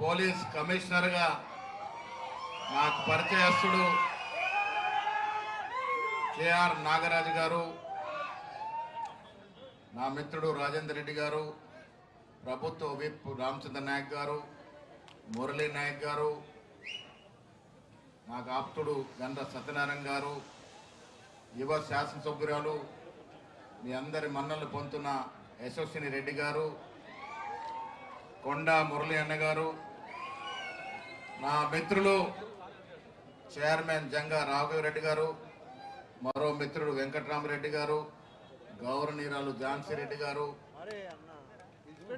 Police కమిషనర్గా నాకు పరిచయస్తుడు KR Nagaraju గారు, నా మిత్రుడు రాజేందర్ రెడ్డి గారు, ప్రభుత్వ విప్ రామచంద్ర నాయక్ గారు, మురళీ నాయక్ గారు, నాకు ఆప్తుడు గండ్ర సత్యనారాయణ గారు, యువ శాసనసభ్యురాలు మీ అందరి మన్నలు పొందుతున్న యశస్విని రెడ్డి గారు, కొండ మురళి అన్న గారు, నా మిత్రులు చైర్మన్ జంగా రాఘవరెడ్డి గారు, మరో మిత్రుడు వెంకటరామరెడ్డి గారు, గౌరవనీయురాలు ఝాన్సీ రెడ్డి గారు,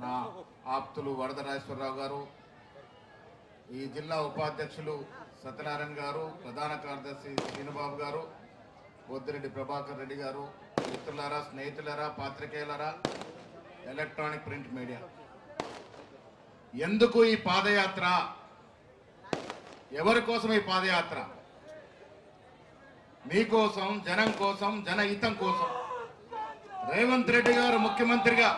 నా ఆప్తులు వరదరాజేశ్వరరావు గారు, ఈ జిల్లా ఉపాధ్యక్షులు సత్యనారాయణ గారు, ప్రధాన కార్యదర్శి శ్రీనుబాబు గారు, బొద్దిరెడ్డి ప్రభాకర్ రెడ్డి గారు, మిత్రులారా, స్నేహితులారా, పాత్రికేయులారా, ఎలక్ట్రానిక్ ప్రింట్ మీడియా, ఎందుకు ఈ పాదయాత్ర? ఎవరి కోసం ఈ పాదయాత్ర? మీకోసం, జనం కోసం, జనహితం కోసం. రేవంత్ రెడ్డి గారు ముఖ్యమంత్రిగా,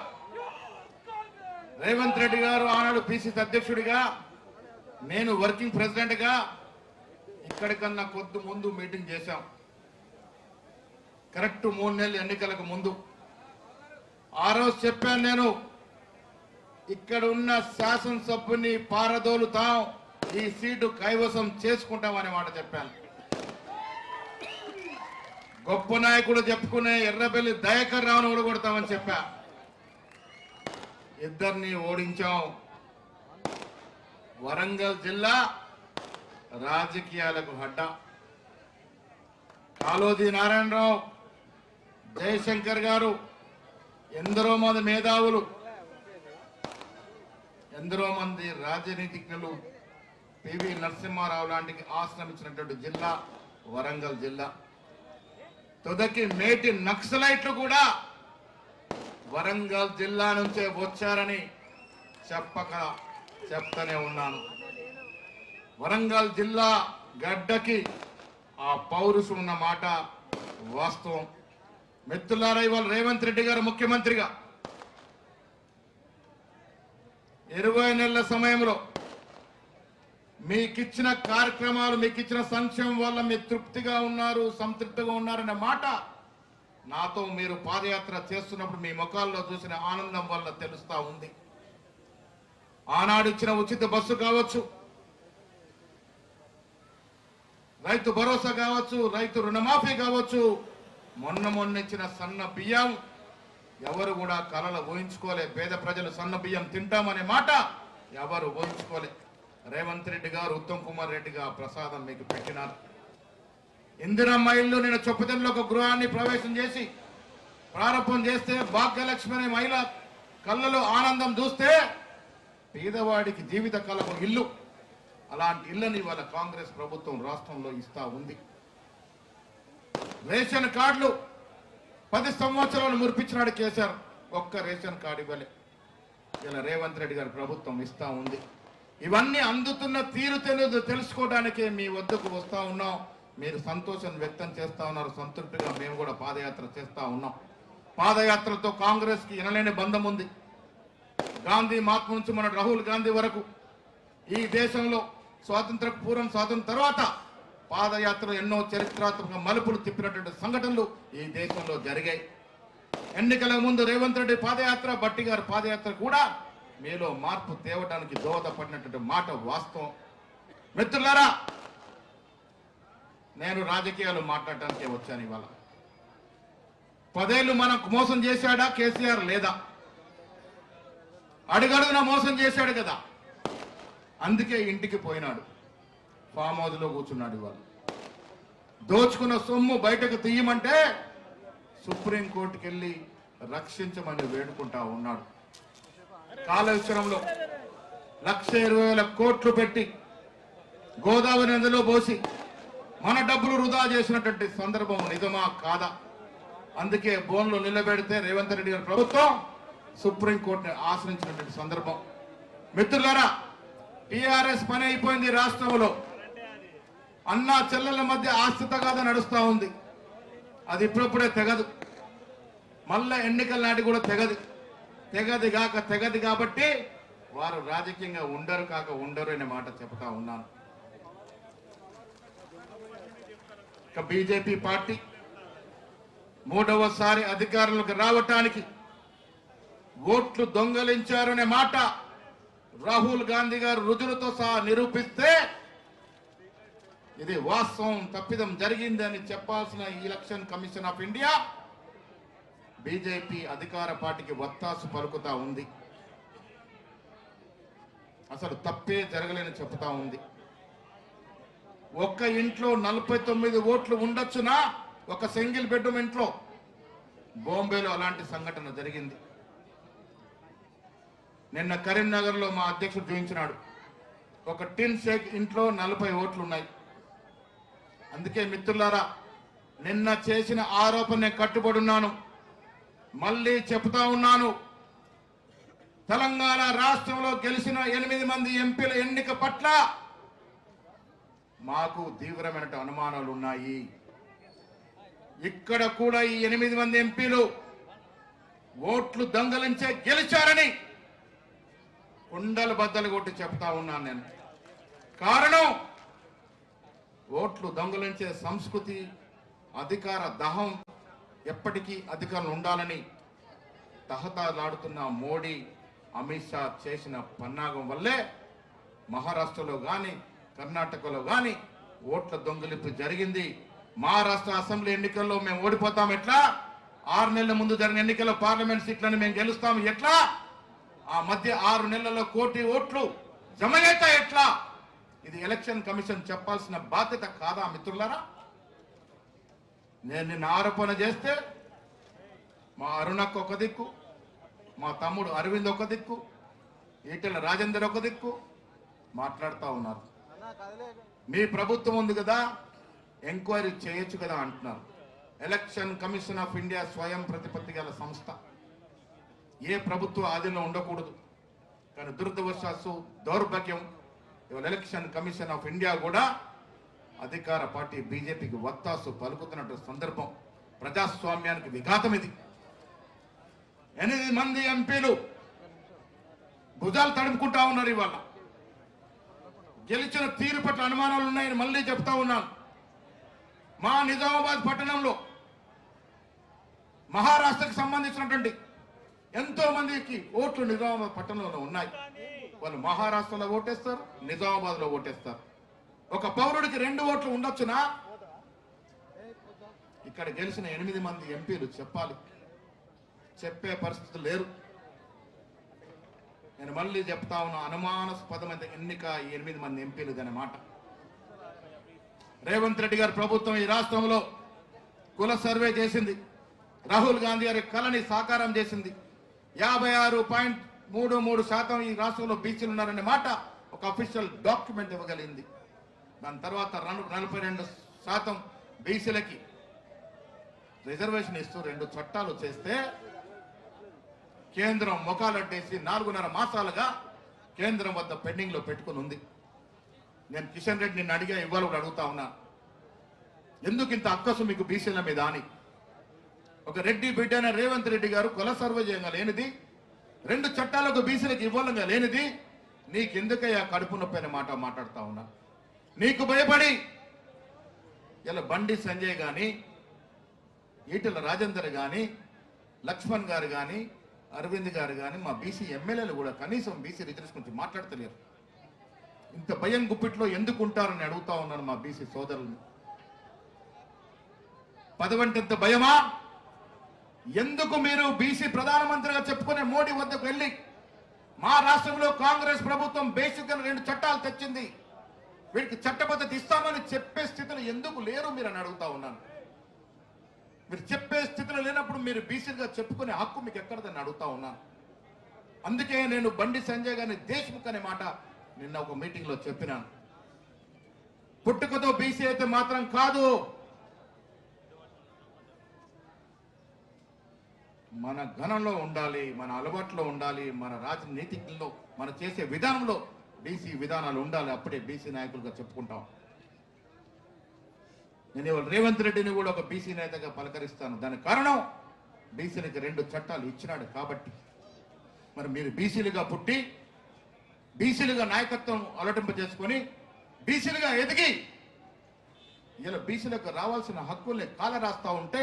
రేవంత్ రెడ్డి గారు ఆనాడు పిసిసి అధ్యక్షుడిగా, నేను వర్కింగ్ ప్రెసిడెంట్గా ఇక్కడికన్నా కొద్ది ముందు మీటింగ్ చేశాం. కరెక్ట్ 3 నెలలు ఎన్నికలకు ముందు. ఆ రోజు చెప్పాను, నేను ఇక్కడ ఉన్న శాసనసభ్యుని పారదోలుతాం, ఈ సీటు కైవసం చేసుకుంటామనే మాట చెప్పాను. గొప్ప నాయకుడు చెప్పుకునే ఎర్రబెల్లి దయాకర్ రావును ఓడగొడతామని చెప్పా. ఇద్దరిని ఓడించాం. వరంగల్ జిల్లా రాజకీయాలకు అడ్డా. కాళోజీ నారాయణరావు, జయశంకర్ గారు, ఎందరో మంది మేధావులు, ఎందరో మంది రాజనీతిజ్ఞులు, పివి నరసింహారావు లాంటి ఆశ్రమించినటువంటి జిల్లా వరంగల్ జిల్లా. తుదకి మేటి నక్సలైట్లు కూడా వరంగల్ జిల్లా నుంచే వచ్చారని చెప్తూనే ఉన్నాను. వరంగల్ జిల్లా గడ్డకి ఆ పౌరుషం ఉన్న మాట వాస్తవం. మిత్రులారా, ఇవాళ రేవంత్ రెడ్డి గారు ముఖ్యమంత్రిగా 20 నెలల సమయంలో మీకిచ్చిన కార్యక్రమాలు, మీకిచ్చిన సంక్షేమం వల్ల మీరు తృప్తిగా ఉన్నారు, సంతృప్తిగా ఉన్నారనే మాట నాతో మీరు పాదయాత్ర చేస్తున్నప్పుడు మీ ముఖాల్లో చూసిన ఆనందం వల్ల తెలుస్తా ఉంది. ఆనాడు ఇచ్చిన ఉచిత బస్సు కావచ్చు, రైతు భరోసా కావచ్చు, రైతు రుణమాఫీ కావచ్చు, మొన్న ఇచ్చిన సన్న బియ్యం ఎవరు కూడా కలలు ఊహించుకోలే. పేద ప్రజలు సన్న బియ్యం తింటామనే మాట ఎవరు ఊహించుకోలే. రేవంత్ రెడ్డి గారు, ఉత్తమ్ కుమార్ రెడ్డి గారు ప్రసాదం మీకు పెట్టినారు. ఇందిరమ్మ ఇల్లు నేను చొప్పదంలో ఒక గృహాన్ని ప్రవేశం చేసి ప్రారంభం చేస్తే భాగ్యలక్ష్మి అనే మహిళ కళ్ళలో ఆనందం చూస్తే పేదవాడికి జీవిత కళకు ఇల్లు, అలాంటి ఇళ్ళని ఇవాళ కాంగ్రెస్ ప్రభుత్వం రాష్ట్రంలో ఇస్తా ఉంది. రేషన్ కార్డులు 10 సంవత్సరాలు మురిపించినాడు కేసీఆర్, ఒక్క రేషన్ కార్డు ఇవ్వలే. ఇలా రేవంత్ రెడ్డి గారి ప్రభుత్వం ఇస్తా ఉంది. ఇవన్నీ అందుతున్న తీరు తెలుసుకోవడానికే మీ వద్దకు వస్తా ఉన్నాం. మీరు సంతోషం వ్యక్తం చేస్తా ఉన్నారు, సంతృప్తిగా మేము కూడా పాదయాత్ర చేస్తా ఉన్నాం. పాదయాత్రతో కాంగ్రెస్ కి ఎనలేని బంధం ఉంది. గాంధీ మహాత్మ నుంచి మన రాహుల్ గాంధీ వరకు ఈ దేశంలో స్వాతంత్ర పూర్వం, స్వాతంత్రం తర్వాత పాదయాత్ర ఎన్నో చరిత్రాత్మక మలుపులు తిప్పినటువంటి సంఘటనలు ఈ దేశంలో జరిగాయి. ఎన్నికల ముందు రేవంత్ రెడ్డి పాదయాత్ర, భట్టి గారి పాదయాత్ర కూడా మీలో మార్పు తేవడానికి దోహదపడినటువంటి మాట వాస్తవం. మిత్రులారా, నేను రాజకీయాలు మాట్లాడటానికే వచ్చాను ఇవాళ. 10 ఏళ్ళు మనకు మోసం చేశాడా కేసీఆర్? లేదా? అడుగడుగున మోసం చేశాడు కదా, అందుకే ఇంటికి పోయినాడు, ఫామ్ హౌస్ లో కూర్చున్నాడు. ఇవాళ దోచుకున్న సొమ్ము బయటకు తీయమంటే సుప్రీంకోర్టుకి వెళ్ళి రక్షించమని వేడుకుంటా ఉన్నాడు. కాళేశ్వరంలో 1,20,000 కోట్లు పెట్టి గోదావరి నదిలో పోసి మన డబ్బులు వృధా చేసినటువంటి సందర్భం నిజమా కాదా? అందుకే బోన్లో నిలబెడితే రేవంత్ రెడ్డి గారి ప్రభుత్వం సుప్రీంకోర్టుని ఆశ్రయించినటువంటి సందర్భం. మిత్రులారా, టీఆర్ఎస్ పని అయిపోయింది. రాష్ట్రంలో అన్నా చెల్లెల మధ్య ఆస్తి తగాదా నడుస్తూ ఉంది. అది ఇప్పుడప్పుడే తెగదు, మళ్ళా ఎన్నికల నాటి కూడా తెగదు. తెగది కాబట్టి వారు రాజకీయంగా ఉండరు కాక ఉండరు అనే మాట చెప్తా ఉన్నాను. ఇక బీజేపీ పార్టీ మూడవసారి అధికారంలోకి రావటానికి ఓట్లు దొంగలించారనే మాట రాహుల్ గాంధీ గారు రుజువులతో సహా నిరూపిస్తే ఇది వాస్తవం, తప్పిదం జరిగిందని చెప్పాల్సిన election commission of India BJP అధికార పార్టీకి వత్తాసు పలుకుతా ఉంది. అసలు తప్పే జరగలేని చెప్తా ఉంది. ఒక్క ఇంట్లో 49 ఓట్లు ఉండొచ్చునా, ఒక సింగిల్ బెడ్రూమ్ ఇంట్లో. బాంబేలో అలాంటి సంఘటన జరిగింది. నిన్న కరీంనగర్లో మా అధ్యక్షుడు చూపించినాడు. ఒక టిన్ షేక్ ఇంట్లో 40 ఓట్లు ఉన్నాయి. అందుకే మిత్రులారా, నిన్న చేసిన ఆరోపణ నేను కట్టుబడి ఉన్నాను. మళ్ళీ చెప్తా ఉన్నాను, తెలంగాణ రాష్ట్రంలో గెలిచిన 8 మంది ఎంపీల ఎన్నిక పట్ల మాకు తీవ్రమైన అనుమానాలు ఉన్నాయి. ఇక్కడ కూడా ఈ 8 మంది ఎంపీలు ఓట్లు దొంగలించే గెలిచారని కుండలు బద్దలు కొట్టి చెప్తా ఉన్నాను నేను. కారణం, ఓట్లు దొంగలించే సంస్కృతి, అధికార దహం, ఎప్పటికీ అధికారులు ఉండాలని తహతలాడుతున్న మోడీ, అమిత్ షా చేసిన పన్నాగం వల్లే మహారాష్ట్రలో కానీ కర్ణాటకలో కానీ ఓట్ల దొంగలింపు జరిగింది. మహారాష్ట్ర అసెంబ్లీ ఎన్నికల్లో మేము ఓడిపోతాం ఎట్లా? 6 నెలల ముందు జరిగిన ఎన్నికల్లో పార్లమెంట్ సీట్లను మేము గెలుస్తాం ఎట్లా? ఆ మధ్య 6 నెలల్లో 1 కోటి ఓట్లు జమ అవుతాయి ఎట్లా? ఇది ఎలక్షన్ కమిషన్ చెప్పాల్సిన బాధ్యత కాదా మిత్రులారా? నేను నిన్న ఆరోపణ చేస్తే మా అరుణకు ఒక దిక్కు, మా తమ్ముడు అరవింద్ ఒక దిక్కు, ఈటెల రాజేందర్ ఒక దిక్కు మాట్లాడుతూ ఉన్నారు. మీ ప్రభుత్వం ఉంది కదా, ఎంక్వైరీ చేయొచ్చు కదా అంటున్నారు. ఎలక్షన్ కమిషన్ ఆఫ్ ఇండియా స్వయం ప్రతిపత్తి గల సంస్థ, ఏ ప్రభుత్వ ఆధీనంలో ఉండకూడదు. కానీ దురదృష్టవశాత్తు, దౌర్భాగ్యం, ఇవాళ ఎలక్షన్ కమిషన్ ఆఫ్ ఇండియా కూడా అధికార పార్టీ బీజేపీకి వత్తాసు పలుకుతున్నట్టు సందర్భం. ప్రజాస్వామ్యానికి విఘాతం ఇది. 8 మంది ఎంపీలు భుజాలు తడుపుకుంటా ఉన్నారు. ఇవాళ గెలిచిన తీరు పట్ల అనుమానాలు ఉన్నాయని మళ్ళీ చెప్తా ఉన్నాను. మా నిజామాబాద్ పట్టణంలో మహారాష్ట్రకు సంబంధించినటువంటి ఎంతో మందికి ఓట్లు నిజామాబాద్ పట్టణంలో ఉన్నాయి. వాళ్ళు మహారాష్ట్రలో ఓటేస్తారు, నిజామాబాద్ లో ఓటేస్తారు. ఒక పౌరుడికి 2 ఓట్లు ఉండొచ్చునా? ఇక్కడ గెలిచిన 8 మంది ఎంపీలు చెప్పాలి. చెప్పే పరిస్థితులు లేరు. నేను మళ్ళీ చెప్తా ఉన్నా, అనుమానాస్పదమైన ఎన్నిక ఈ 8 మంది ఎంపీలు అనే మాట. రేవంత్ రెడ్డి గారి ప్రభుత్వం ఈ రాష్ట్రంలో కుల సర్వే చేసింది. రాహుల్ గాంధీ గారి కళని సాకారం చేసింది. 56.33% ఈ రాష్ట్రంలో బీసీలు ఉన్నారనే మాట ఒక అఫీషియల్ డాక్యుమెంట్ ఇవ్వగలిగింది. దాని తర్వాత 42% బీసీలకి రిజర్వేషన్ ఇస్తూ 2 చట్టాలు చేస్తే కేంద్రం మొఖాలడ్డేసి 4.5 మాసాలుగా కేంద్రం వద్ద పెండింగ్ లో పెట్టుకుని ఉంది. నేను కిషన్ రెడ్డి నిన్ను అడిగా, ఇవ్వాలి కూడా అడుగుతా ఉన్నా, ఎందుకు ఇంత అక్కసు మీకు బీసీల మీద అని. ఒక రెడ్డి బిడ్డ రేవంత్ రెడ్డి గారు కుల సర్వే చేయంగా లేనిది, 2 చట్టాలకు బీసీలకు ఇవ్వాలంగా లేనిది, నీకెందుకయ్యా కడుపు నొప్పి అనే మాట మాట్లాడుతా ఉన్నా. నీకు భయపడి ఇలా బండి సంజయ్ గాని, ఈటెల రాజేందర్ గాని, లక్ష్మణ్ గారు గాని, అరవింద్ గారు గాని, మా బీసీ ఎమ్మెల్యేలు కూడా కనీసం బీసీ రిజర్వేషన్ గురించి మాట్లాడతలేరు. ఇంత భయం గుప్పిట్లో ఎందుకు ఉంటారని అడుగుతా ఉన్నాను మా బీసీ సోదరులను. పదవంటంత భయమా? ఎందుకు మీరు బీసీ ప్రధానమంత్రిగా చెప్పుకునే మోడీ వద్దకు వెళ్ళి మా రాష్ట్రంలో కాంగ్రెస్ ప్రభుత్వం బేసిక్ 2 చట్టాలు తెచ్చింది, వీరికి చట్టబద్ధత ఇస్తామని చెప్పే స్థితిలో ఎందుకు లేరు మీరు అని అడుగుతా ఉన్నాను. మీరు చెప్పే స్థితిలో లేనప్పుడు మీరు బీసీగా చెప్పుకునే హక్కు మీకు ఎక్కడదని అడుగుతా ఉన్నాను. అందుకే నేను బండి సంజయ్ గారిని దేశ్ముఖ్ అనే మాట నిన్న ఒక మీటింగ్ లో చెప్పినాను. పుట్టుకతో బీసీ అయితే మాత్రం కాదు, మన ఘనంలో ఉండాలి, మన అలవాట్లో ఉండాలి, మన రాజనీతిలో మన చేసే విధానంలో బీసీ విధానాలు ఉండాలి. అప్పుడే బీసీ నాయకులుగా చెప్పుకుంటాం. నేను ఇవాళ రేవంత్ రెడ్డిని కూడా ఒక బీసీ నేతగా పలకరిస్తాను. దానికి కారణం బీసీలకు 2 చట్టాలు ఇచ్చినాడు కాబట్టి. మరి మీరు బీసీలుగా పుట్టి బీసీలుగా నాయకత్వం అలటింపజేసుకొని బీసీలుగా ఎదిగి ఇలా బీసీలకు రావాల్సిన హక్కుల్ని కాల రాస్తా ఉంటే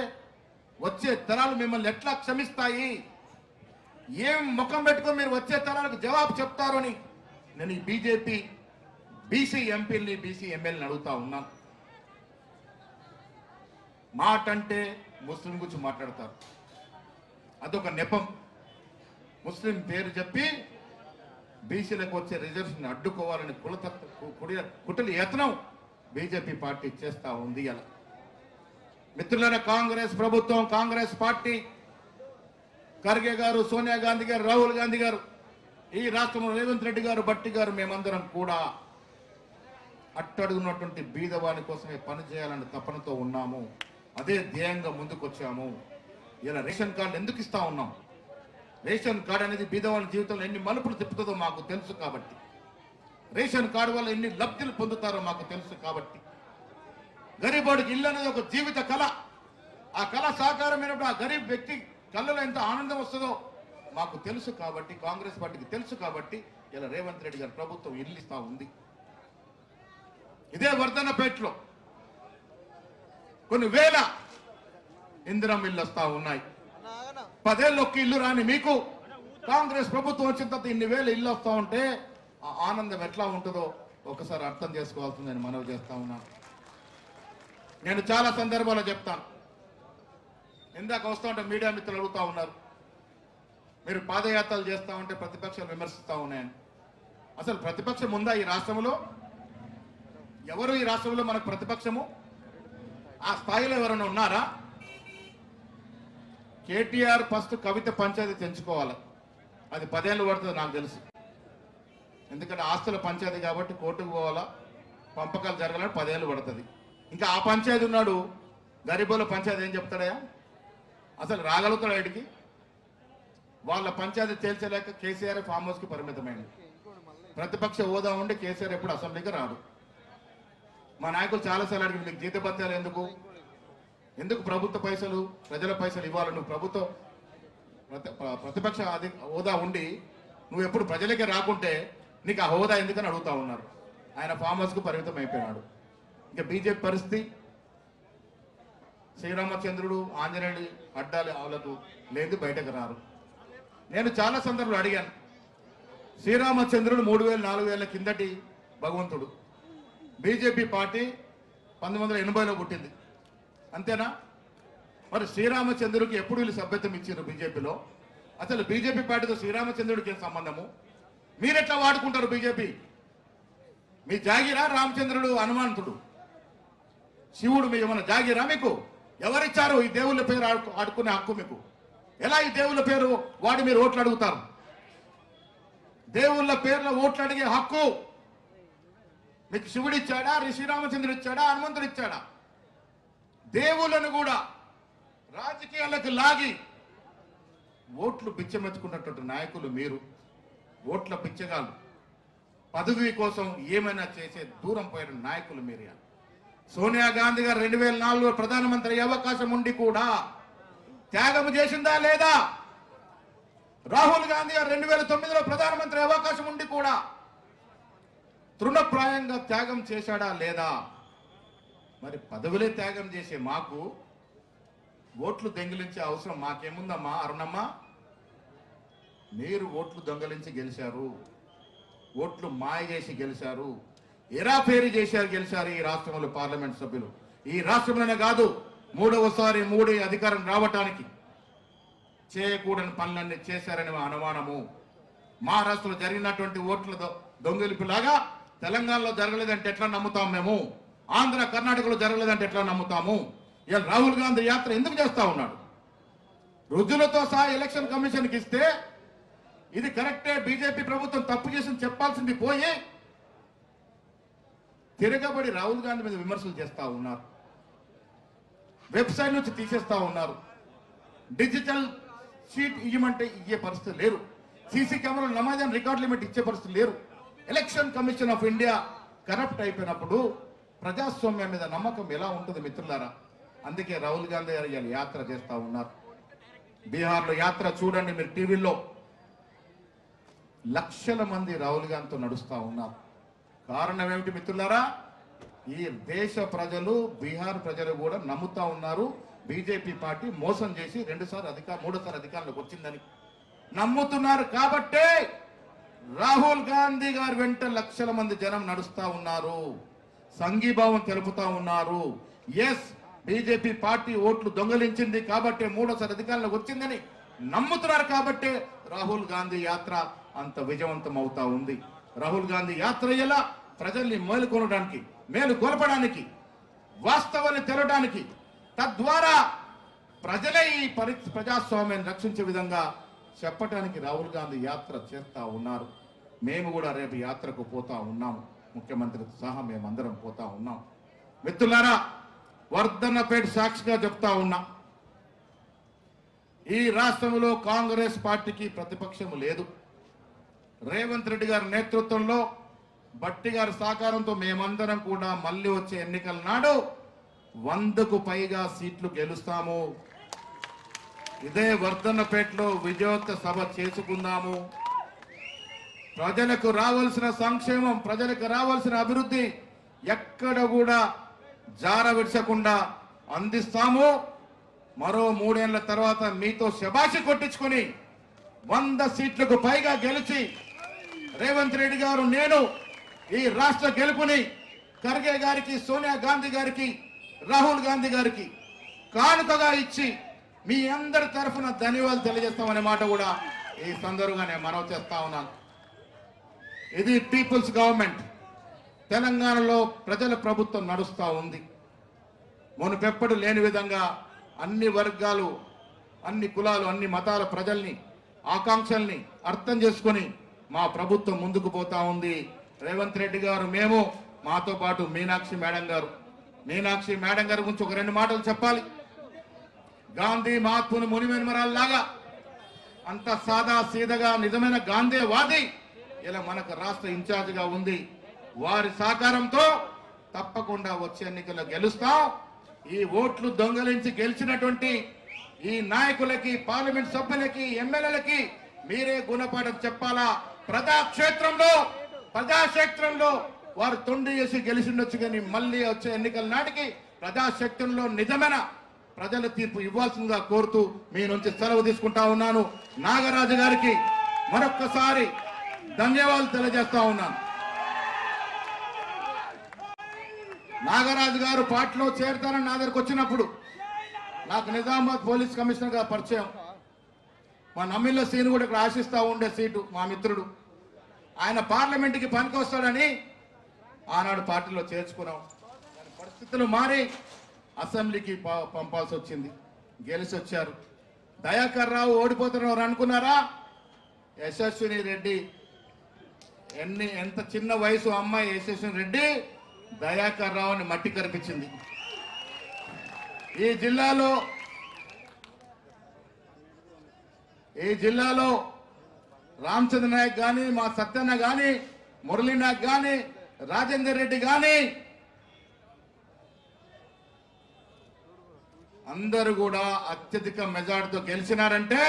వచ్చే తరాలు మిమ్మల్ని ఎట్లా క్షమిస్తాయి? ఏం ముఖం పెట్టుకొని మీరు వచ్చే తరాలకు జవాబు చెప్తారు అని నేను ఈ బీజేపీ బీసీ ఎంపీల్ని బీసీ ఎమ్మెల్యేని అడుగుతా ఉన్నాను. మాట అంటే ముస్లిం గురించి మాట్లాడతారు, అదొక నెపం. ముస్లిం పేరు చెప్పి బీసీలకు వచ్చే రిజర్వేషన్ అడ్డుకోవాలని కుటిల యత్నం బీజేపీ పార్టీ చేస్తా ఉంది. అలా మిత్రులైన కాంగ్రెస్ ప్రభుత్వం, కాంగ్రెస్ పార్టీ, ఖర్గే గారు, సోనియా గాంధీ గారు, రాహుల్ గాంధీ గారు, ఈ రాష్ట్రంలో రేవంత్ రెడ్డి గారు, భట్టి గారు, మేమందరం కూడా అట్టడుగున్నటువంటి బీదవాని కోసమే పనిచేయాలని తపనతో ఉన్నాము. అదే ధ్యేయంగా ముందుకొచ్చాము. ఇలా రేషన్ కార్డు ఎందుకు ఇస్తా ఉన్నాం? రేషన్ కార్డు అనేది బీదవాని జీవితంలో ఎన్ని మలుపులు తిప్పుతుందో మాకు తెలుసు కాబట్టి, రేషన్ కార్డు వల్ల ఎన్ని లబ్ధులు పొందుతారో మాకు తెలుసు కాబట్టి, గరీబోడికి ఇల్లు అనేది ఒక జీవిత కళ. ఆ కళ సాకారమైనప్పుడు ఆ గరీబ్ వ్యక్తి కళ్ళలో ఎంత ఆనందం వస్తుందో మాకు తెలుసు కాబట్టి, కాంగ్రెస్ పార్టీకి తెలుసు కాబట్టి ఇలా రేవంత్ రెడ్డి గారి ప్రభుత్వం ఇల్లు ఇస్తా ఉంది. ఇదే వర్ధన్నపేటలో కొన్ని వేల ఇందిరం ఇల్లు వస్తా ఉన్నాయి. 10 ఏళ్ళొక్క ఇల్లు రాని మీకు కాంగ్రెస్ ప్రభుత్వం వచ్చిన తర్వాత ఇన్ని వేల ఇల్లు వస్తా ఉంటే ఆ ఆనందం ఎట్లా ఉంటుందో ఒకసారి అర్థం చేసుకోవాల్సిందని మనవి చేస్తా ఉన్నాను. నేను చాలా సందర్భాల్లో చెప్తాను. ఇందాక వస్తూ ఉంటే మీడియా మిత్రులు అడుగుతా ఉన్నారు, మీరు పాదయాత్రలు చేస్తా ఉంటే ప్రతిపక్షాలు విమర్శిస్తూ ఉన్నాయని. అసలు ప్రతిపక్షం ఉందా ఈ రాష్ట్రంలో? ఎవరు ఈ రాష్ట్రంలో మనకు ప్రతిపక్షము? ఆ స్థాయిలో ఎవరైనా ఉన్నారా? కేటీఆర్ ఫస్ట్ కవిత పంచాయతీ తెంచుకోవాలి. అది 10 ఏళ్ళు పడుతుంది నాకు తెలుసు. ఎందుకంటే ఆస్తుల పంచాయతీ కాబట్టి కోర్టుకు పోవాలా, పంపకాలు జరగాలని 10 ఏళ్ళు పడుతుంది. ఇంకా ఆ పంచాయతీ ఉన్నాడు, గరీబుల పంచాయతీ ఏం చెప్తాడయా? అసలు రాగలుగుతాడు ఆయనకి? వాళ్ళ పంచాయతీ తేల్చలేక కేసీఆర్ ఫామ్ హౌస్కి పరిమితమైంది. ప్రతిపక్ష హోదా ఉండి కేసీఆర్ ఎప్పుడు అసెంబ్లీకి రాడు. మా నాయకులు చాలాసార్లు అడిగి, మీకు జీతభత్యాలు ఎందుకు ప్రభుత్వ పైసలు, ప్రజల పైసలు ఇవ్వాలి? నువ్వు ప్రతిపక్ష హోదా ఉండి నువ్వు ఎప్పుడు ప్రజలకే రాకుంటే నీకు ఆ హోదా ఎందుకని అడుగుతా ఉన్నారు. ఆయన ఫామ్ హౌస్కు పరిమితం అయిపోయినాడు. ఇంకా బీజేపీ పరిస్థితి, శ్రీరామచంద్రుడు, ఆంజనేయుడు అడ్డాలు వాళ్ళకు లేదు, బయటకు రారు. నేను చాలా సందర్భాలు అడిగాను. శ్రీరామచంద్రుడు 3000, 4000 కిందటి భగవంతుడు. బీజేపీ పార్టీ 1980లో పుట్టింది, అంతేనా? మరి శ్రీరామచంద్రుడికి ఎప్పుడు వీళ్ళు సభ్యత్వం ఇచ్చారు బీజేపీలో? అసలు బీజేపీ పార్టీతో శ్రీరామచంద్రుడికి ఏం సంబంధము? మీరెట్లా వాడుకుంటారు బీజేపీ? మీ జాగిరా రామచంద్రుడు, హనుమంతుడు, శివుడు మీ ఏమన్నా జాగిరా మీకు? ఎవరిచ్చారు ఈ దేవుళ్ళ పేరు ఆడుకునే హక్కు మీకు? ఎలా ఈ దేవుళ్ళ పేరు వాడి మీరు ఓట్లు అడుగుతారు? దేవుళ్ళ పేర్ల ఓట్లు అడిగే హక్కు మీకు శివుడు ఇచ్చాడా, శ్రీరామచంద్రుడు ఇచ్చాడా, హనుమంతుడు ఇచ్చాడా? దేవుళ్ళను కూడా రాజకీయాలకు లాగి ఓట్లు పిచ్చమెత్తుకున్నటువంటి నాయకులు మీరు. ఓట్ల పిచ్చగాళ్ళు, పదవి కోసం ఏమైనా చేసే దూరం పోయిన నాయకులు మీరు. సోనియా గాంధీ గారు 2004లో ప్రధానమంత్రి అయ్యే అవకాశం ఉండి కూడా త్యాగం చేసిందా లేదా? రాహుల్ గాంధీ గారు 2009లో ప్రధానమంత్రి అవకాశం ఉండి కూడా తృణప్రాయంగా త్యాగం చేశాడా లేదా? మరి పదవులే త్యాగం చేసే మాకు ఓట్లు దొంగిలించే అవసరం మాకేముందమ్మా? అరుణమ్మ, మీరు ఓట్లు దొంగలించి గెలిచారు, ఓట్లు మాయ చేసి గెలిచారు, ఎరాఫేరీ చేశారు, గెలిచారు ఈ రాష్ట్రంలో పార్లమెంట్ సభ్యులు. ఈ రాష్ట్రంలోనే కాదు, 3వసారి అధికారం రావటానికి చేయకూడని పనులన్నీ చేశారని అనుమానము. మహారాష్ట్రలో జరిగినటువంటి ఓట్ల దొంగిలిపులాగా తెలంగాణలో జరగలేదంటే ఎట్లా నమ్ముతాం మేము? ఆంధ్ర, కర్ణాటకలో జరగలేదంటే ఎట్లా నమ్ముతాము? ఇలా రాహుల్ గాంధీ యాత్ర ఎందుకు చేస్తా ఉన్నాడు? రుజువులతో సహా ఎలక్షన్ కమిషన్కి ఇస్తే ఇది కరెక్టే, బీజేపీ ప్రభుత్వం తప్పు చేసింది చెప్పాల్సింది పోయి తిరగబడి రాహుల్ గాంధీ మీద విమర్శలు చేస్తా ఉన్నారు. వెబ్సైట్ నుంచి తీసేస్తా ఉన్నారు. డిజిటల్ షీట్ ఇవ్వమంటే ఇచ్చే పరిస్థితి లేరు. సీసీ కెమెరాలు నమాజాన్ని రికార్డ్ లిమిట్ ఇచ్చే పరిస్థితి లేరు. Election commission of India corrupt అయిపోయినప్పుడు ప్రజాస్వామ్యం మీద నమ్మకం ఎలా ఉంటుంది మిత్రులారా? అందుకే రాహుల్ గాంధీ గారు యాత్ర చేస్తా ఉన్నారు. బీహార్లో యాత్ర చూడండి మీరు టీవీలో. లక్షల మంది రాహుల్ గాంధీతో నడుస్తూ ఉన్నారు. కారణం ఏమిటి మిత్రులారా? ఈ దేశ ప్రజలు, బీహార్ ప్రజలు కూడా నమ్ముతా ఉన్నారు బీజేపీ పార్టీ మోసం చేసి మూడోసారి అధికారంలోకి వచ్చిందని నమ్ముతున్నారు. కాబట్టే రాహుల్ గాంధీ గారి వెంట లక్షల మంది జనం నడుస్తా ఉన్నారు, సంఘీభావం తెలుపుతా ఉన్నారు. ఎస్, బీజేపీ పార్టీ ఓట్లు దొంగలించింది కాబట్టి మూడోసారి అధికారంలోకి వచ్చిందని నమ్ముతున్నారు. కాబట్టే రాహుల్ గాంధీ యాత్ర అంత విజయవంతం అవుతా ఉంది. రాహుల్ గాంధీ యాత్ర ఎలా ప్రజల్ని మేలుకొల్పడానికి, వాస్తవాన్ని తెలవడానికి, తద్వారా ప్రజలే ఈ ప్రజాస్వామ్యాన్ని రక్షించే విధంగా చెప్పడానికి రాహుల్ గాంధీ యాత్ర చేస్తా ఉన్నారు. మేము కూడా రేపు యాత్రకు పోతా ఉన్నాము, ముఖ్యమంత్రితో సహా మేమందరం పోతా ఉన్నాం. మిత్రులారా, వర్ధన్నపేట సాక్షిగా చెప్తా ఉన్నా, ఈ రాష్ట్రంలో కాంగ్రెస్ పార్టీకి ప్రతిపక్షం లేదు. రేవంత్ రెడ్డి గారి నేతృత్వంలో, భట్టి గారి సహకారంతో మేమందరం కూడా మళ్ళీ వచ్చే ఎన్నికల నాడు 100కు పైగా సీట్లు గెలుస్తాము. ఇదే వర్ధన్నపేటలో విజయోత్సవ సభ చేసుకుందాము. ప్రజలకు రావాల్సిన సంక్షేమం, ప్రజలకు రావాల్సిన అభివృద్ధి ఎక్కడ కూడా జారవిడ్చకుండా అందిస్తాము. మరో 3 ఏళ్ల తర్వాత మీతో శబాషి కొట్టించుకొని 100 సీట్లకు పైగా గెలిచి రేవంత్ రెడ్డి గారు, నేను ఈ రాష్ట్ర గెలుపుని ఖర్గే గారికి, సోనియా గాంధీ గారికి, రాహుల్ గాంధీ గారికి కానుకగా ఇచ్చి మీ అందరి తరఫున ధన్యవాదాలు తెలియజేస్తామనే మాట కూడా ఈ సందర్భంగా నేను మనవి చేస్తా ఉన్నాను. ఇది పీపుల్స్ గవర్నమెంట్. తెలంగాణలో ప్రజల ప్రభుత్వం నడుస్తూ ఉంది. మునుపెప్పుడు లేని విధంగా అన్ని వర్గాలు, అన్ని కులాలు, అన్ని మతాల ప్రజల్ని ఆకాంక్షల్ని అర్థం చేసుకొని మా ప్రభుత్వం ముందుకు పోతా ఉంది. రేవంత్ రెడ్డి గారు, మేము, మాతో పాటు మీనాక్షి మేడం గారి గురించి ఒక 2 మాటలు చెప్పాలి. గాంధీ మహాత్ముని మునిమెన్మరాల్లాగా అంత సాదా సీదగా నిజమైన గాంధీవాది ఇలా మనకు రాష్ట్ర ఇన్ఛార్జిగా ఉంది. వారి సహకారంతో తప్పకుండా వచ్చే ఎన్నికల్లో గెలుస్తాం. ఈ ఓట్లు దొంగలించి గెలిచినటువంటి ఈ నాయకులకి, పార్లమెంట్ సభ్యులకి, ఎమ్మెల్యేలకి మీరే గుణపాఠం చెప్పాలా. ప్రజాక్షేత్రంలో వారు తొండి చేసి గెలిచిండొచ్చు, కానీ మళ్ళీ వచ్చే ఎన్నికల నాటికి ప్రజాక్షేత్రంలో నిజమైన ప్రజల తీర్పు ఇవ్వాల్సిందిగా కోరుతూ మీ నుంచి సెలవు తీసుకుంటా ఉన్నాను. నాగరాజు గారికి మరొక్కసారి ధన్యవాదాలు తెలియజేస్తా ఉన్నాను. నాగరాజు గారు పార్టీలో చేరుతారని నా దగ్గరకు వచ్చినప్పుడు నాకు నిజామాబాద్ పోలీస్ కమిషనర్ గా పరిచయం. మా నమ్మిళ్ళ సీను కూడా ఇక్కడ ఆశిస్తా ఉండే సీటు, మా మిత్రుడు, ఆయన పార్లమెంట్కి పనికి వస్తాడని ఆనాడు పార్టీలో చేర్చుకున్నాం. పరిస్థితులు మారి అసెంబ్లీకి పంపాల్సి వచ్చింది. గెలిచి వచ్చారు. దయాకర్ రావు ఓడిపోతున్నారు అనుకున్నారా? యశస్విని రెడ్డి, ఎంత చిన్న వయసు అమ్మాయి యశస్విని రెడ్డి దయాకర్ రావుని మట్టి కరిపించింది. ఈ జిల్లాలో రామచంద్ర నాయక్ కానీ, మా సత్యన్న కానీ, మురళీ నాయక్ కానీ, రాజేందర్ రెడ్డి కానీ అందరూ కూడా అత్యధిక మెజార్టీతో గెలిచినారంటే